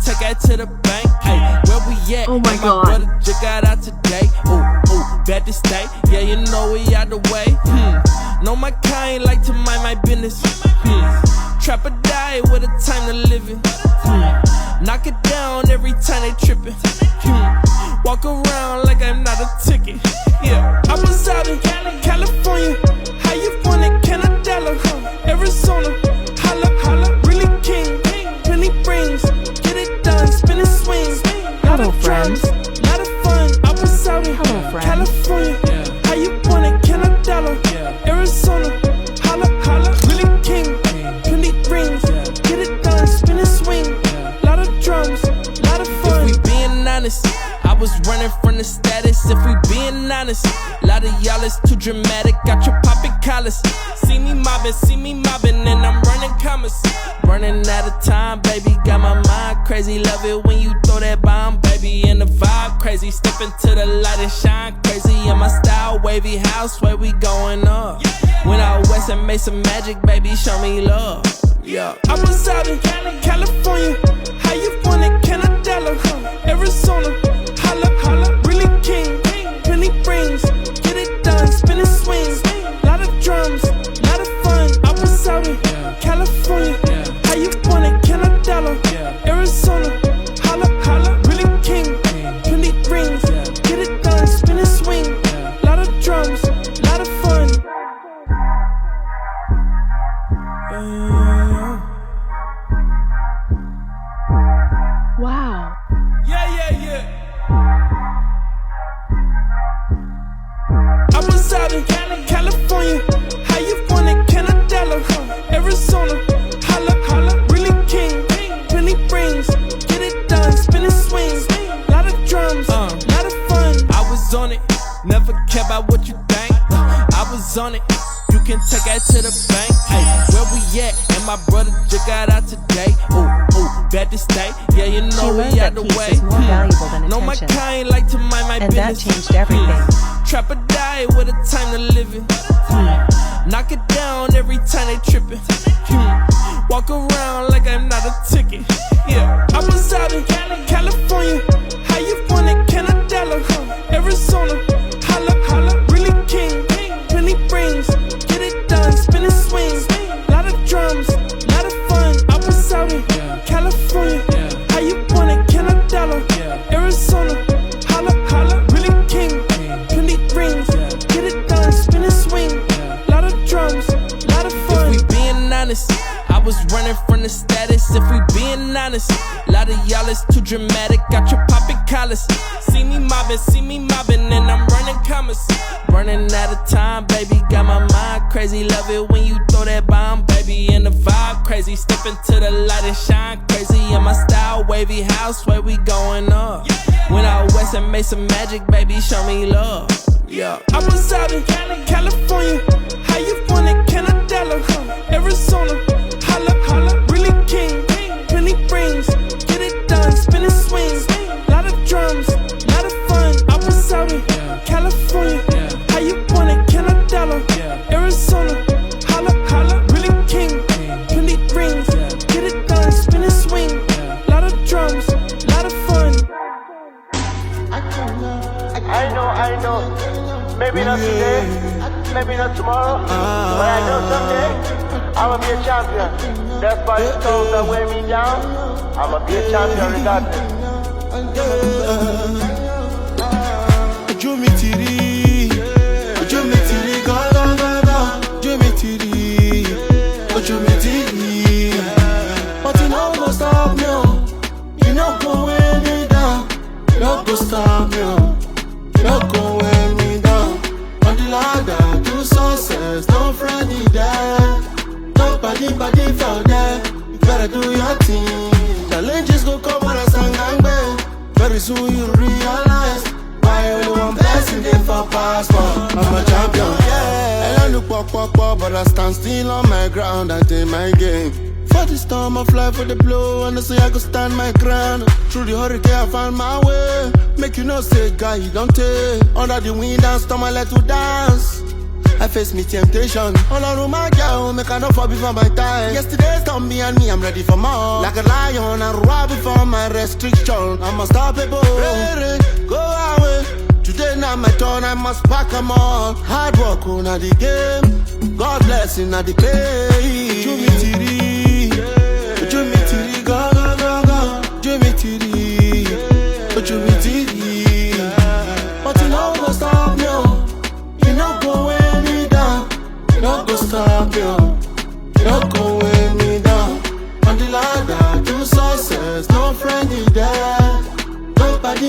take that to the bank. Hey, where we at? Oh my God. My brother just got out today. Ooh, bad to stay. Yeah, you know we out the way. Know my kind like to mind my business. Trap or die with a time to live it. Knock it down every time they trippin'. Walk around like I'm not a ticket. Yeah, I was out in California. How you want it? Canada, Arizona. Holla, holla, really king. Penny rings, get it done, spin and swing. Hello, friends. Lot of fun. I was out in California. How you want it? Canada, Arizona. Holla, holla, really king. Penny rings, get it done, spin and swing. Lot of drums, lot of fun. If we being honest, I was running from the status. If we being honest, a lot of y'all is too dramatic. Got your poppin' collars. See me mobbing, and I'm running commas. Running out of time, baby. Got my mind crazy. Love it when you throw that bomb, baby. And the vibe crazy. Step into the light and shine crazy. And my style wavy, house where we going up. Went out west and made some magic, baby. Show me love. Yeah, I was out in California. How you want it? Canada, Arizona. Holla, holla, really king. Penny rings, get it done, spin and swing. Lot of drums, lot of fun. I was out in California. How you want it? Canada, Arizona. Holla, holla, really king. Penny rings, get it done, spin and swing. Lot of drums, lot of fun. Wow. Yeah. I was out in California. How you want it? Canada, Arizona. Holla, holla, really king. Penny rings, get it done, spin and swing. Lot of drums, lot of fun. I was on it, never care about what you think. I was on it. You can take that to the bank. Hey, where we at? And my brother just got out today. Ooh, bad to stay. Yeah, you know we out the way. Is more valuable than Know my attention. kind like to mind my And that business. changed everything. Trap or die with a time to live it. Knock it down every time they trippin'. Walk around like I'm not a ticket. Yeah, I was out in California. How you want it? Canada, Arizona. Holla, holla, really king. Penny rings, get it done, spin and swing. Lot of drums, lot of fun. I was out in California. How you want it? Canada, Arizona. Holla, holla, really king. Penny rings, get it done, spin and swing. Lot of drums, lot of fun. If we being honest, I was running from the status. If we being honest, a lot of y'all is too dramatic. Got your poppin' collars. See me mobbing, and I'm running commas. Running out of time, baby. Got my mind crazy. Love it when you throw that bomb, baby. And the vibe crazy. Step into the light and shine crazy. And my style wavy, house where we going up. Went out west and made some magic, baby. Show me love. Yeah, I was out in California. How you want it? Canada, Arizona. Holla, holla, really king. Penny rings, get it done, spin and swing. Lot of drums, lot of fun. I was out in California. How you want it? Canada, Arizona. Holla, holla, really king. Penny rings, get it done, spin and swing. Lot of drums, lot of fun. I know. Maybe not today, maybe not tomorrow, but I know someday I'ma be a champion. That's why the stones that weigh me down, I'ma be a champion regardless. But you know go stop me, you know go weigh me down. You know go stop me, you know go weigh me down. On the ladder to success, no friend in there. Nobody for there. You better do your thing. Challenges go come on a song and bang. Very soon you realize I only one blessing there for passport. I'm a champion, yeah. And I look pop, but I stand still on my ground and take my game. For the storm, I fly for the blow, and I say I go stand my ground. Through the hurricane, I find my way. Make you know, say, guy, you don't take. Under the wind and storm, I let you dance. I face me temptation. All around my girl, make I not fall before my time. Yesterday's done me and me, I'm ready for more. Like a lion, I roar before my restriction. I'm unstoppable. Go away. Today now my turn, I must pack 'em all. Hard work on the game. God blessing at the pay. Jumitiri, Jumitiri, go go go go. Jumitiri, Jumitiri. But you know go stop me, you know go weigh me down. You know go stop me, you know go weigh me down. On the ladder to success, no friend is there. Nobody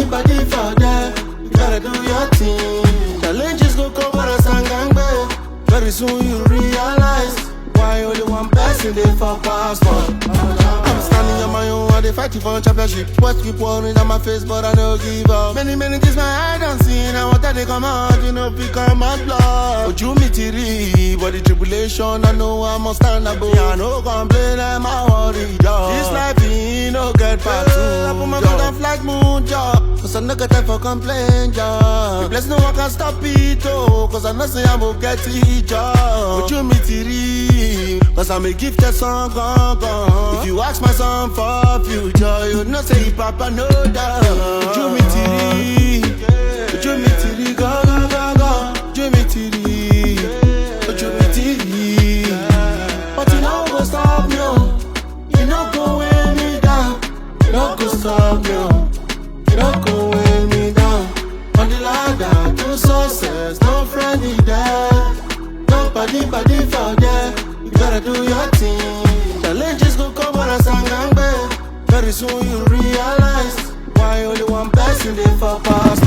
for that. You gotta do your thing. Challenges go come but a sang babe. Very soon you realize why only one person they for passport. I'm standing on my own, I they fighting for a championship. What keep pouring on my face, but I don't give up. Many things my eye don't see. Now what they come out, you know, become my blood. But you meet it, but the tribulation, I know I'm unstandable. I no complain, I'm a worry, dog. This life ain't no get part two. I put my foot on flight moon, job. Cause I no got time for complaint, job. Bless no one can stop it, oh. Cause I know say I'm gonna get it, job. But you meet it, cause I'm a gifted son, gone. If you ask my son for future, you know say papa no doubt. You meet it, you meet it, go go go go. You meet it, you meet it. But you know go stop me, you know go weigh me down. You know go stop me. You don't go weigh me down. On the ladder to success, no friend is there. Nobody for there. You gotta do your thing. Challenges go come but a sang babe. Very soon you realize why only one person they for pass.